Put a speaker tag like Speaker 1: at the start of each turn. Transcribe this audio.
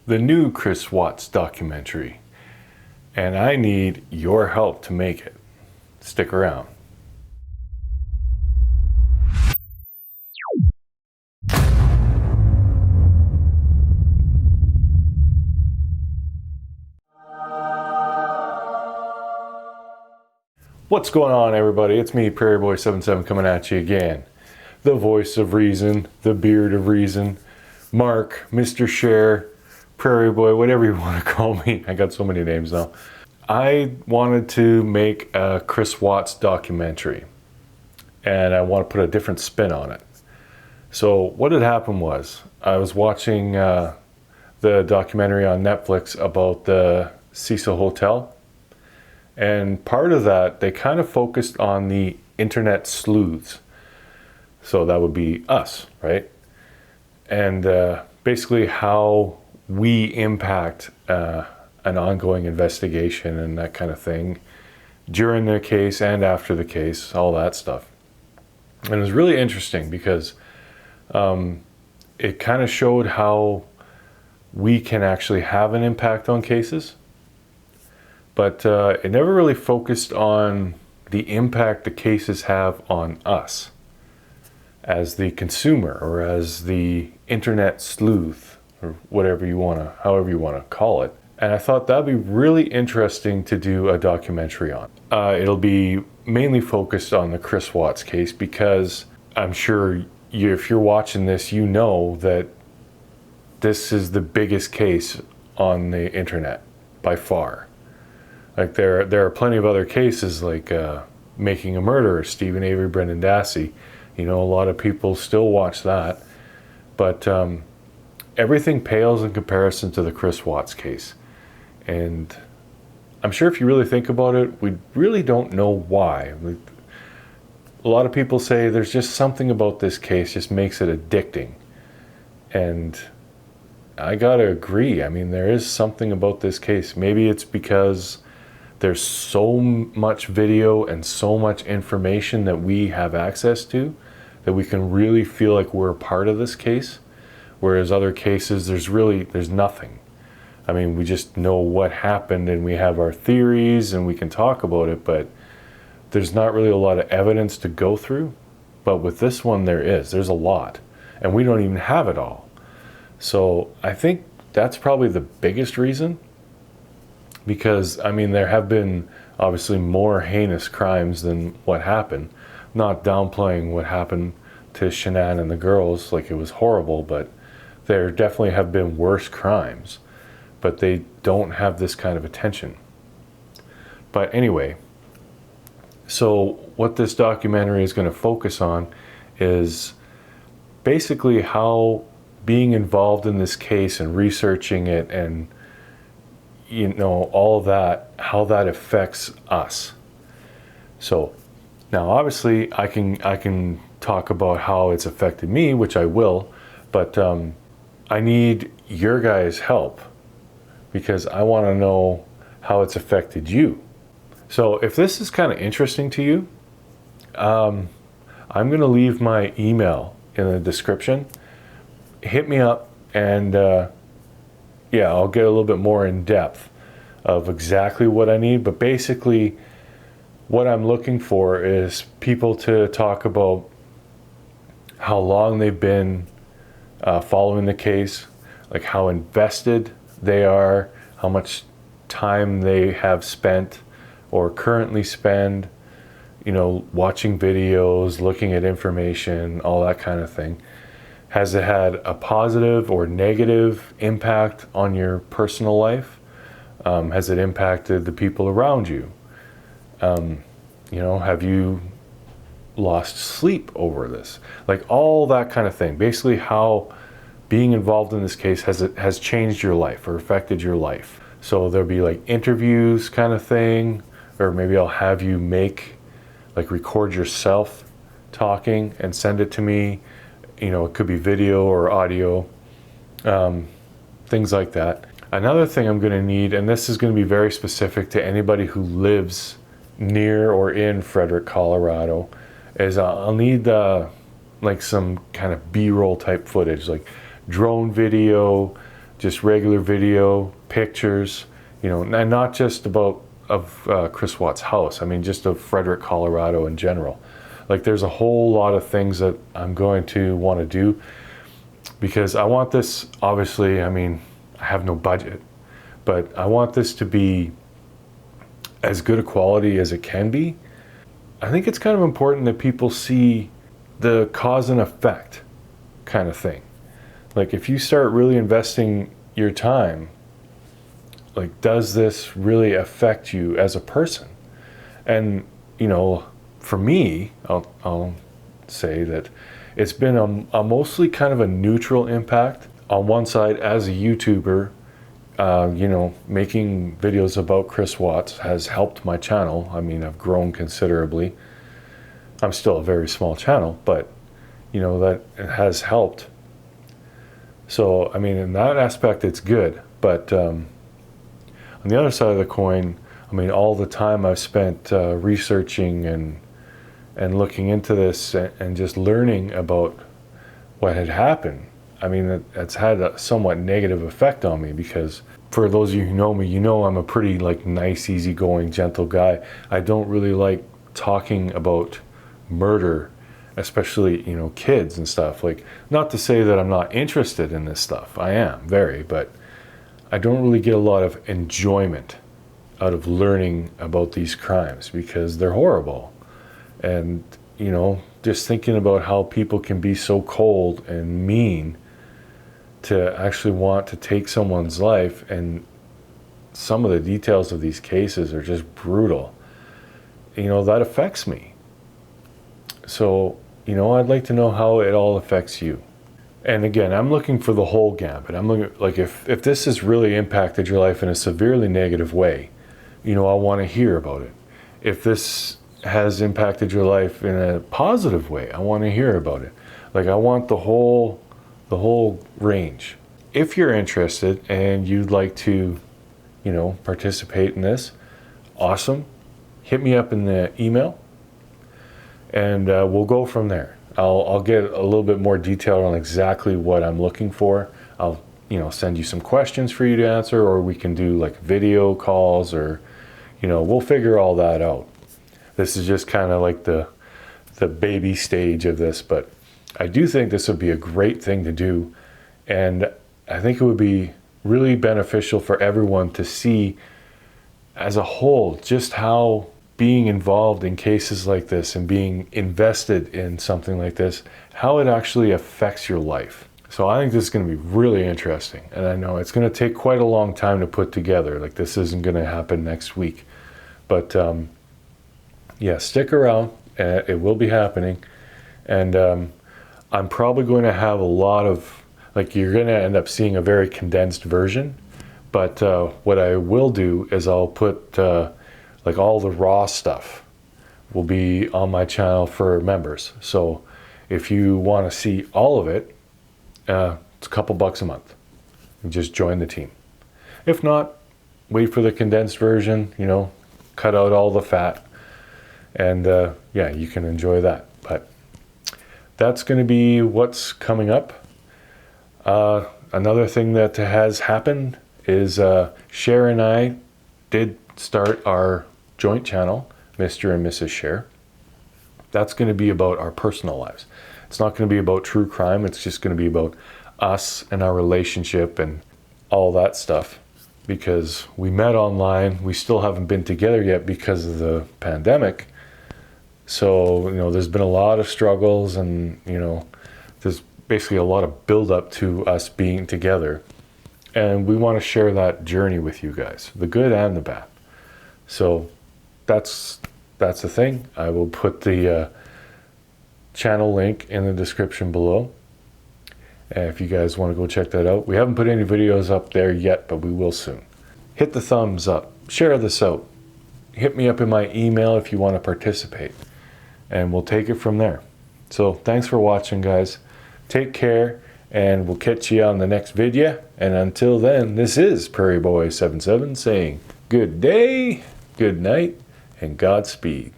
Speaker 1: the new Chris Watts documentary, and I need your help to make it. Stick around. What's going on, everybody? It's me, Prairie Boy 77, coming at you again. The voice of reason, the beard of reason, Mark, Mr. Share, Prairie Boy, whatever you want to call me. I got so many names now. I wanted to make a Chris Watts documentary, and I want to put a different spin on it. So what had happened was, I was watching the documentary on Netflix about the Cecil Hotel. And part of that, they kind of focused on the internet sleuths. So that would be us, right? And basically how we impact an ongoing investigation and that kind of thing during the case and after the case, all that stuff. And it was really interesting because it kind of showed how we can actually have an impact on cases. But it never really focused on the impact the cases have on us as the consumer or as the internet sleuth or whatever you want to, however you want to call it. And I thought that'd be really interesting to do a documentary on. It'll be mainly focused on the Chris Watts case because I'm sure if you're watching this, you know that this is the biggest case on the internet by far. Like there are plenty of other cases like Making a Murderer, Stephen Avery, Brendan Dassey. You know, a lot of people still watch that. But everything pales in comparison to the Chris Watts case. And I'm sure if you really think about it, we really don't know why. A lot of people say there's just something about this case just makes it addicting. And I gotta agree. I mean, there is something about this case. Maybe it's because there's so much video and so much information that we have access to that we can really feel like we're a part of this case. Whereas other cases, there's nothing. I mean, we just know what happened and we have our theories and we can talk about it, but there's not really a lot of evidence to go through. But with this one, there's a lot, and we don't even have it all. So I think that's probably the biggest reason. Because, I mean, there have been obviously more heinous crimes than what happened. Not downplaying what happened to Shanann and the girls, like it was horrible, but there definitely have been worse crimes. But they don't have this kind of attention. But anyway, so what this documentary is going to focus on is basically how being involved in this case and researching it and you know, all that, how that affects us. So now obviously I can talk about how it's affected me, which I will, but I need your guys' help because I want to know how it's affected you. So if this is kind of interesting to you, I'm going to leave my email in the description. Hit me up and yeah, I'll get a little bit more in depth of exactly what I need. But basically, what I'm looking for is people to talk about how long they've been following the case, like how invested they are, how much time they have spent or currently spend, you know, watching videos, looking at information, all that kind of thing. Has it had a positive or negative impact on your personal life? Has it impacted the people around you? You know, have you lost sleep over this? Like all that kind of thing. Basically how being involved in this case has changed your life or affected your life. So there'll be like interviews kind of thing, or maybe I'll have you record yourself talking and send it to me. You know, it could be video or audio, things like that. Another thing I'm going to need, and this is going to be very specific to anybody who lives near or in Frederick, Colorado, is I'll need like some kind of B-roll type footage, like drone video, just regular video, pictures, you know, and not just about of Chris Watt's house. I mean, just of Frederick, Colorado in general. Like, there's a whole lot of things that I'm going to want to do, because I want this, obviously, I mean, I have no budget, but I want this to be as good a quality as it can be. I think it's kind of important that people see the cause and effect kind of thing. Like, if you start really investing your time, like, does this really affect you as a person? And, you know, for me, I'll say that it's been a mostly kind of a neutral impact. On one side, as a YouTuber, you know, making videos about Chris Watts has helped my channel. I mean, I've grown considerably. I'm still a very small channel, but, you know, that it has helped. So, I mean, in that aspect, it's good. But on the other side of the coin, I mean, all the time I've spent researching and looking into this and just learning about what had happened. I mean, it's had a somewhat negative effect on me, because for those of you who know me, you know I'm a pretty, like, nice, easygoing, gentle guy. I don't really like talking about murder, especially, you know, kids and stuff. Like, not to say that I'm not interested in this stuff. I am, very, but I don't really get a lot of enjoyment out of learning about these crimes, because they're horrible. And, you know, just thinking about how people can be so cold and mean to actually want to take someone's life, and some of the details of these cases are just brutal. You know, that affects me. So, you know, I'd like to know how it all affects you. And again, I'm looking for the whole gambit. I'm looking, like, if this has really impacted your life in a severely negative way, you know, I want to hear about it. If this has impacted your life in a positive way, I want to hear about it. Like, I want the whole range. If you're interested and you'd like to, you know, participate in this, awesome. Hit me up in the email, and we'll go from there. I'll get a little bit more detail on exactly what I'm looking for. I'll, you know, send you some questions for you to answer, or we can do like video calls, or, you know, we'll figure all that out. This is just kind of like the baby stage of this, but I do think this would be a great thing to do, and I think it would be really beneficial for everyone to see as a whole just how being involved in cases like this and being invested in something like this, how it actually affects your life. So I think this is going to be really interesting, and I know it's going to take quite a long time to put together. Like, this isn't going to happen next week, but yeah, stick around. It will be happening, and I'm probably going to have a lot of, like, you're going to end up seeing a very condensed version, but what I will do is I'll put like all the raw stuff will be on my channel for members. So if you want to see all of it, it's a couple bucks a month. You just join the team. If not, wait for the condensed version, you know, cut out all the fat, and yeah, you can enjoy that. But that's going to be what's coming up. Another thing that has happened is Cher and I did start our joint channel, Mr. and Mrs. Cher. That's going to be about our personal lives. It's not going to be about true crime. It's just going to be about us and our relationship and all that stuff, because we met online. We still haven't been together yet because of the pandemic. So, you know, there's been a lot of struggles, and, you know, there's basically a lot of build up to us being together. And we want to share that journey with you guys, the good and the bad. So that's the thing. I will put the channel link in the description below, and if you guys want to go check that out. We haven't put any videos up there yet, but we will soon. Hit the thumbs up, share this out, hit me up in my email if you want to participate, and we'll take it from there. So thanks for watching, guys. Take care, and we'll catch you on the next video. And until then, this is Prairie Boy 77 saying good day, good night, and Godspeed.